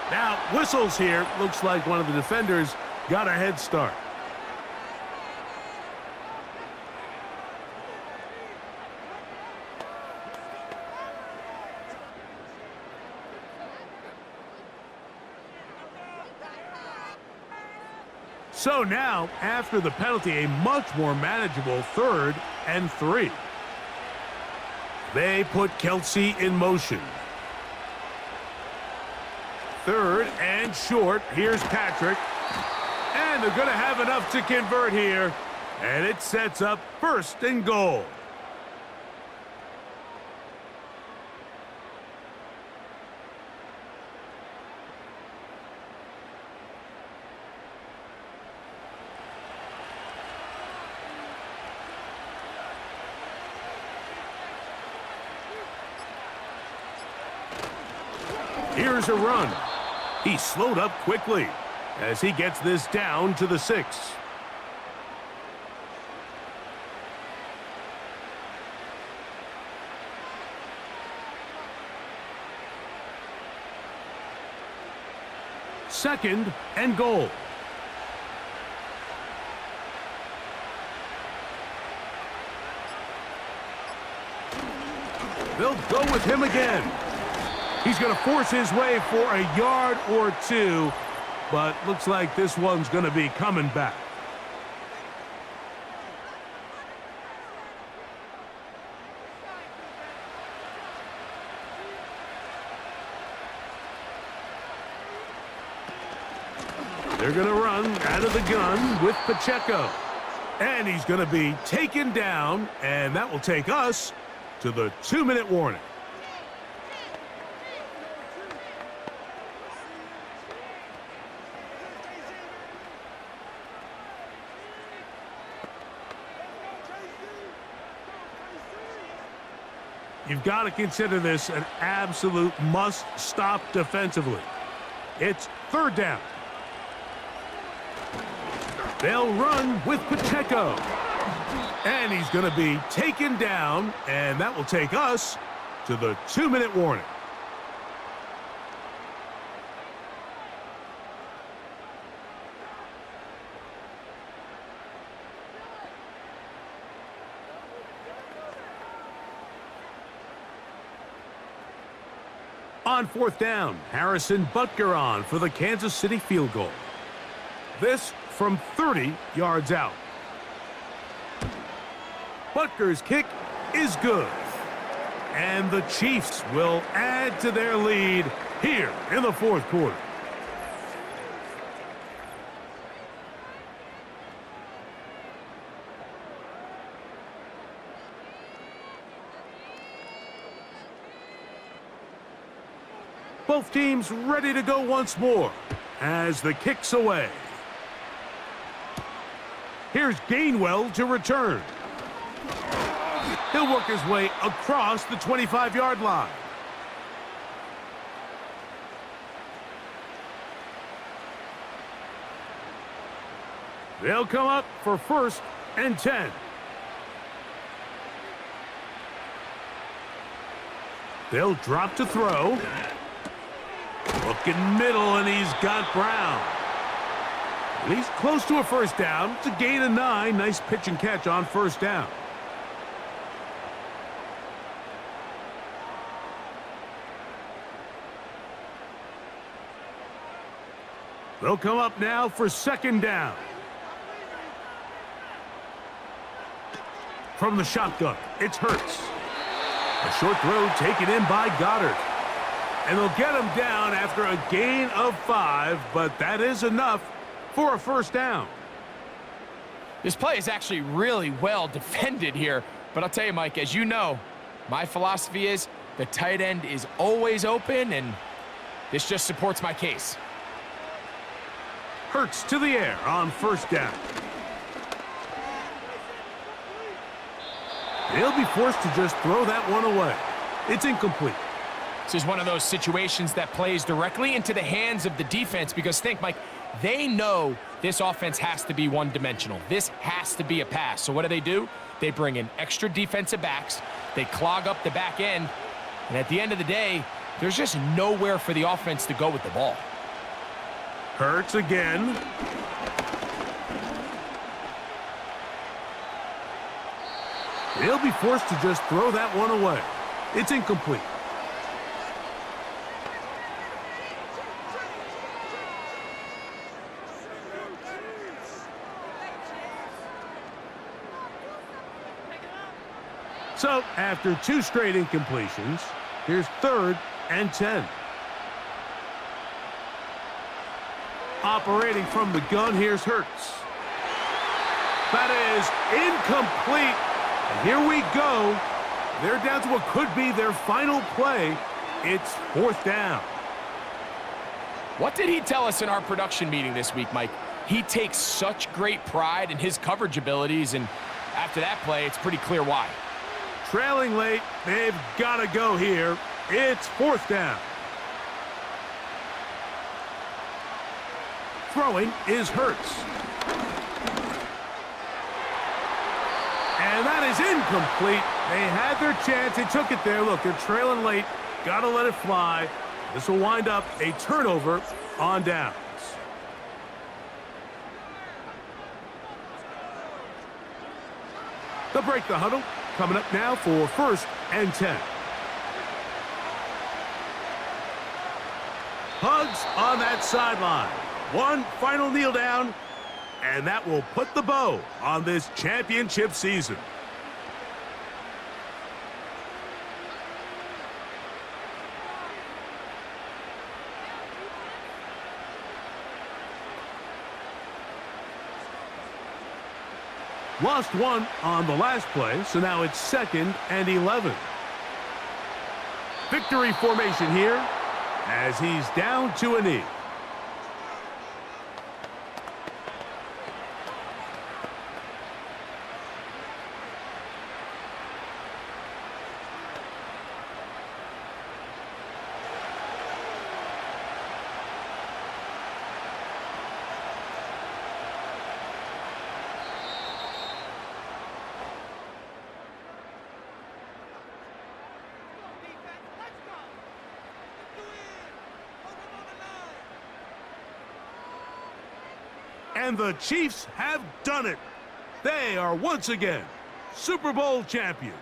Now, whistles here. Looks like one of the defenders got a head start. So now, after the penalty, a much more manageable 3rd and 3. They put Kelsey in motion. 3rd and short. Here's Patrick. And they're going to have enough to convert here. And it sets up 1st and goal. Here's a run. He slowed up quickly as he gets this down to the 6. Second and goal. They'll go with him again. He's going to force his way for a yard or 2, but looks like this one's going to be coming back. They're going to run out of the gun with Pacheco. And he's going to be taken down, and that will take us to the 2-minute warning. You've got to consider this an absolute must-stop defensively. It's 3rd down. They'll run with Pacheco. And he's going to be taken down, and that will take us to the 2-minute warning. On 4th down, Harrison Butker on for the Kansas City field goal. This from 30 yards out. Butker's kick is good. And the Chiefs will add to their lead here in the 4th quarter. Both teams ready to go once more as the kick's away. Here's Gainwell to return. He'll work his way across the 25-yard line. They'll come up for 1st and 10. They'll drop to throw. Looking middle, and he's got Brown. He's close to a 1st down. It's a gain of 9. Nice pitch and catch on 1st down. They'll come up now for 2nd down. From the shotgun, it's Hurts. A short throw taken in by Goddard. And they'll get him down after a gain of 5, but that is enough for a first down.
This play is actually really well defended here. But I'll tell you, Mike, as you know, my philosophy is the tight end is always open, and this just supports my case.
Hurts to the air on first down. They'll be forced to just throw that one away. It's incomplete.
This is one of those situations that plays directly into the hands of the defense because think, Mike, they know this offense has to be one-dimensional. This has to be a pass. So what do? They bring in extra defensive backs. They clog up the back end. And at the end of the day, there's just nowhere for the offense to go with the ball.
Hurts again. They'll be forced to just throw that one away. It's incomplete. So, after 2 straight incompletions, here's 3rd and 10. Operating from the gun, here's Hurts. That is incomplete. And here we go. They're down to what could be their final play. It's 4th down.
What did he tell us in our production meeting this week, Mike? He takes such great pride in his coverage abilities, and after that play, it's pretty clear why.
Trailing late, they've got to go here. It's 4th down. Throwing is Hurts. And that is incomplete. They had their chance. They took it there. Look, they're trailing late. Got to let it fly. This will wind up a turnover on downs. They'll break the huddle. Coming up now for 1st and 10. Hugs on that sideline. One final kneel down, and that will put the bow on this championship season. Lost one on the last play, so now it's 2nd and 11. Victory formation here as he's down to a knee. And the Chiefs have done it. They are once again Super Bowl champions.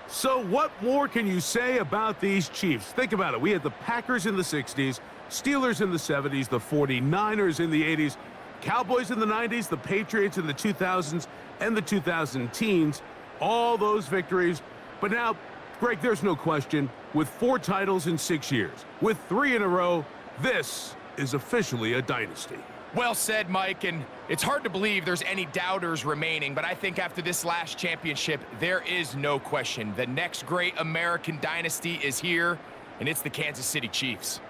So what more can you say about these Chiefs? Think about it. We had the Packers in the 60s, Steelers in the 70s, the 49ers in the 80s, Cowboys in the 90s, the Patriots in the 2000s, and the 2010s. All those victories. But now, Greg, there's no question, with 4 titles in 6 years, with 3 in a row, this is officially a dynasty.
Well said, Mike, and it's hard to believe there's any doubters remaining, but I think after this last championship, there is no question. The next great American dynasty is here, and it's the Kansas City Chiefs.